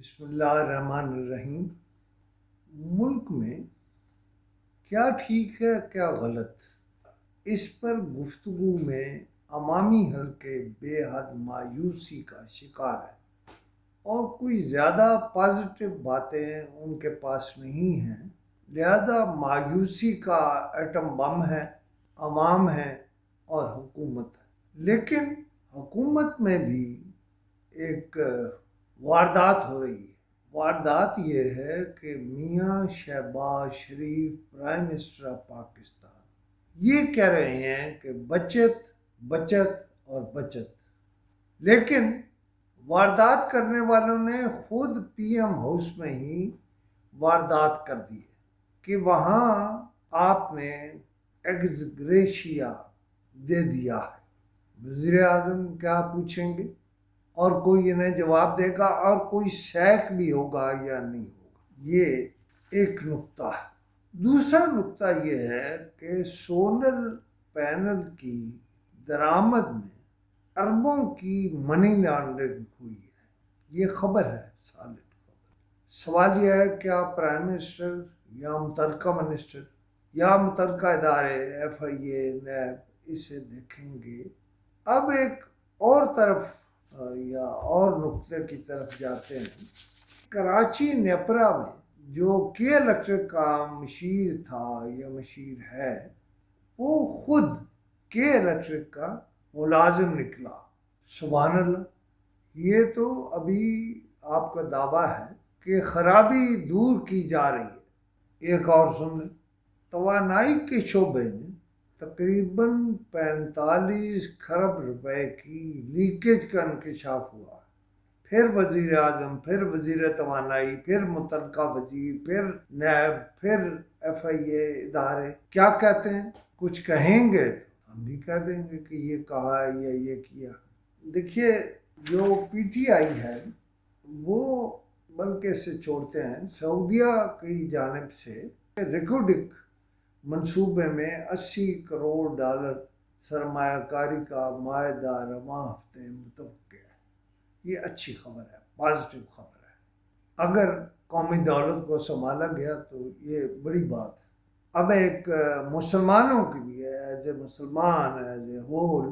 بسم اللہ الرحمن الرحیم۔ ملک میں کیا ٹھیک ہے کیا غلط، اس پر گفتگو میں عوامی حلقے بے حد مایوسی کا شکار ہے اور کوئی زیادہ پازیٹیو باتیں ان کے پاس نہیں ہیں، لہذا مایوسی کا ایٹم بم ہے، عوام ہے اور حکومت ہے۔ لیکن حکومت میں بھی ایک واردات ہو رہی ہے۔ واردات یہ ہے کہ میاں شہباز شریف پرائم منسٹر آف پاکستان یہ کہہ رہے ہیں کہ بچت بچت اور بچت، لیکن واردات کرنے والوں نے خود پی ایم ہاؤس میں ہی واردات کر دی ہے کہ وہاں آپ نے ایکس گریشیا دے دیا ہے۔ وزیر اعظم کیا پوچھیں گے اور کوئی انہیں جواب دے گا اور کوئی سیک بھی ہوگا یا نہیں ہوگا۔ یہ ایک نقطہ ہے۔ دوسرا نقطہ یہ ہے کہ سولر پینل کی درآمد میں اربوں کی منی لانڈرنگ ہوئی ہے، یہ خبر ہے، سالڈ خبر۔ سوال یہ ہے کیا پرائم منسٹر یا متعلقہ منسٹر یا متعلقہ ادارے ایف آئی اے نیب اسے دیکھیں گے؟ اب ایک اور طرف یا اور نقطے کی طرف جاتے ہیں۔ کراچی نیپرا میں جو کے الیکٹرک کا مشیر تھا یا مشیر ہے، وہ خود کے الیکٹرک کا ملازم نکلا۔ سبحان اللہ! یہ تو ابھی آپ کا دعویٰ ہے کہ خرابی دور کی جا رہی ہے۔ ایک اور سن لیں، توانائی کے شعبے میں تقریباً 45 کھرب روپے کی لیکیج کا انکشاف ہوا۔ پھر وزیر اعظم، پھر وزیر توانائی، پھر متعلقہ وزیر، پھر نیب، پھر ایف آئی اے ادارے کیا کہتے ہیں؟ کچھ کہیں گے تو ہم بھی کہہ دیں گے کہ یہ کہا ہے یا یہ کیا۔ دیکھیے، جو پی ٹی آئی ہے وہ بلکہ اسے چھوڑتے ہیں، سعودیہ کی جانب سے ریکوڈک منصوبے میں 80 کروڑ ڈالر سرمایہ کاری کا معاہدہ رواں ہفتے متفق کیا ہے۔ یہ اچھی خبر ہے، پازیٹیو خبر ہے۔ اگر قومی دولت کو سنبھالا گیا تو یہ بڑی بات ہے۔ اب ایک مسلمانوں کے لیے ایز اے مسلمان، ایز اے ہول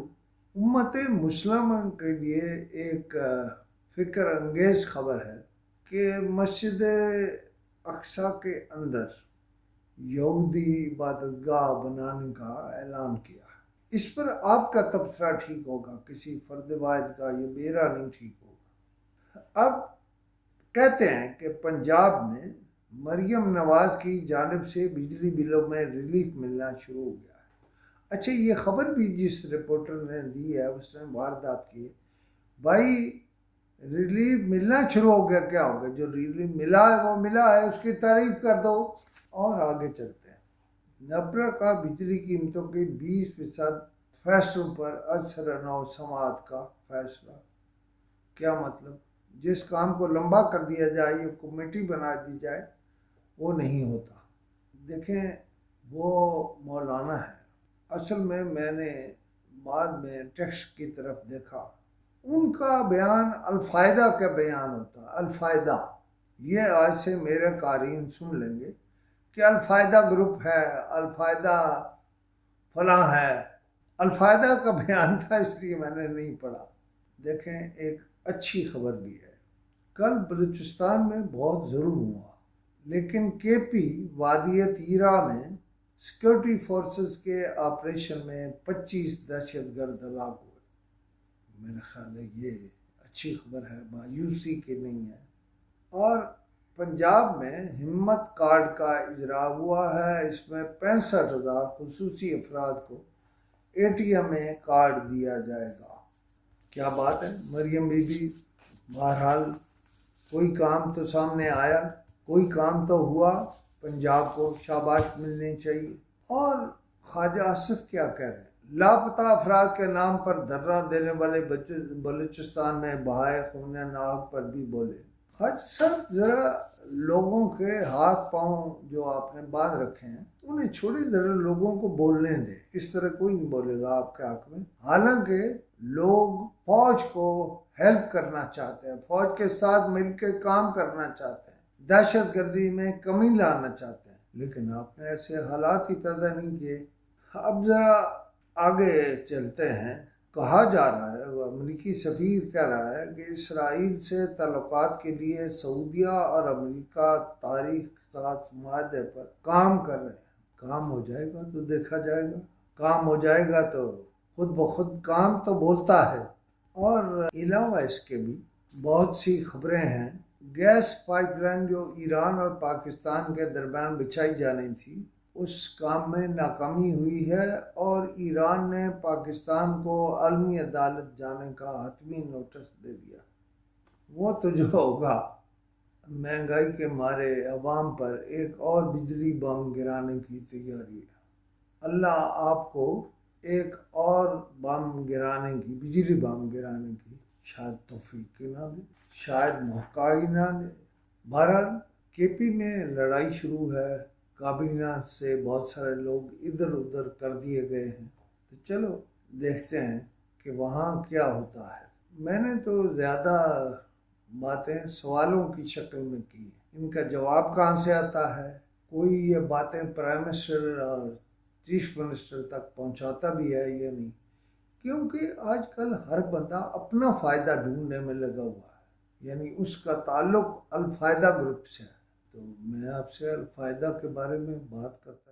امت مسلمہ کے لیے ایک فکر انگیز خبر ہے کہ مسجد اقصیٰ کے اندر یہودی عبادت گاہ بنانے کا اعلان کیا ہے۔ اس پر آپ کا تبصرہ ٹھیک ہوگا، کسی فرد واحد کا یہ میرا نہیں ٹھیک ہوگا۔ اب کہتے ہیں کہ پنجاب میں مریم نواز کی جانب سے بجلی بلوں میں ریلیف ملنا شروع ہو گیا ہے۔ اچھا، یہ خبر بھی جس رپورٹر نے دی ہے اس نے واردات کی، بھائی ریلیف ملنا شروع ہو گیا، کیا ہو گیا؟ جو ریلیف ملا ہے وہ ملا ہے، اس کی تعریف کر دو اور آگے چلتے ہیں۔ نیپرا کا بجلی قیمتوں کے 20% فیصلوں پر اثر سماعت کا فیصلہ۔ کیا مطلب؟ جس کام کو لمبا کر دیا جائے یا کمیٹی بنا دی جائے وہ نہیں ہوتا۔ دیکھیں، وہ مولانا ہے۔ اصل میں نے بعد میں ٹیکسٹ کی طرف دیکھا، ان کا بیان الفائدہ کا بیان ہوتا۔ الفائدہ، یہ آج سے میرے قارئین سن لیں گے کہ الفائدہ گروپ ہے، الفائدہ فلاں ہے۔ الفائدہ کا بیان تھا، اس لیے میں نے نہیں پڑھا۔ دیکھیں، ایک اچھی خبر بھی ہے۔ کل بلوچستان میں بہت ظلم ہوا، لیکن کے پی وادی تیرا میں سیکورٹی فورسز کے آپریشن میں 25 دہشت گرد ہلاک ہوئے۔ میرا خیال ہے یہ اچھی خبر ہے، مایوسی کی نہیں ہے۔ اور پنجاب میں ہمت کارڈ کا اجرا ہوا ہے، اس میں 65,000 خصوصی افراد کو اے ٹی ایم میں کارڈ دیا جائے گا۔ کیا بات ہے، مریم بی بی! بہرحال کوئی کام تو سامنے آیا، کوئی کام تو ہوا، پنجاب کو شاباش ملنی چاہیے۔ اور خواجہ آصف کیا کہہ رہے ہیں؟ لاپتہ افراد کے نام پر دھرنا دینے والے بلوچستان میں بہائے خون ناحق پر بھی بولے۔ خواجہ صاحب ذرا لوگوں کے ہاتھ پاؤں جو آپ نے باندھ رکھے ہیں انہیں چھوڑے، ذرا لوگوں کو بولنے دیں، اس طرح کوئی نہیں بولے گا آپ کے حق میں۔ حالانکہ لوگ فوج کو ہیلپ کرنا چاہتے ہیں، فوج کے ساتھ مل کے کام کرنا چاہتے ہیں، دہشت گردی میں کمی لانا چاہتے ہیں، لیکن آپ نے ایسے حالات ہی پیدا نہیں کیے۔ اب ذرا آگے چلتے ہیں۔ کہا جا رہا ہے، وہ امریکی سفیر کہہ رہا ہے کہ اسرائیل سے تعلقات کے لیے سعودیہ اور امریکہ تاریخ ساز معاہدے پر کام کر رہے ہیں۔ کام ہو جائے گا تو دیکھا جائے گا، کام ہو جائے گا تو خود بخود کام تو بولتا ہے۔ اور علاوہ اس کے بھی بہت سی خبریں ہیں۔ گیس پائپ لائن جو ایران اور پاکستان کے درمیان بچھائی جانی تھی، اس کام میں ناکامی ہوئی ہے، اور ایران نے پاکستان کو عالمی عدالت جانے کا حتمی نوٹس دے دیا۔ وہ تو جو ہوگا، مہنگائی کے مارے عوام پر ایک اور بجلی بم گرانے کی تیاری ہے۔ اللہ آپ کو ایک اور بجلی بم گرانے کی شاید توفیق ہی نہ دے، شاید موقع ہی نہ دے۔ بہرحال کے پی میں لڑائی شروع ہے، کابینہ سے بہت سارے لوگ ادھر ادھر کر دیے گئے ہیں، تو چلو دیکھتے ہیں کہ وہاں کیا ہوتا ہے۔ میں نے تو زیادہ باتیں سوالوں کی شکل میں کی ہیں، ان کا جواب کہاں سے آتا ہے؟ کوئی یہ باتیں پرائم منسٹر اور چیف منسٹر تک پہنچاتا بھی ہے یا نہیں؟ کیونکہ آج کل ہر بندہ اپنا فائدہ ڈھونڈنے میں لگا ہوا ہے، یعنی اس کا تعلق الفائدہ گروپ سے ہے۔ تو میں آپ سے الفائدہ کے بارے میں بات کرتا ہوں۔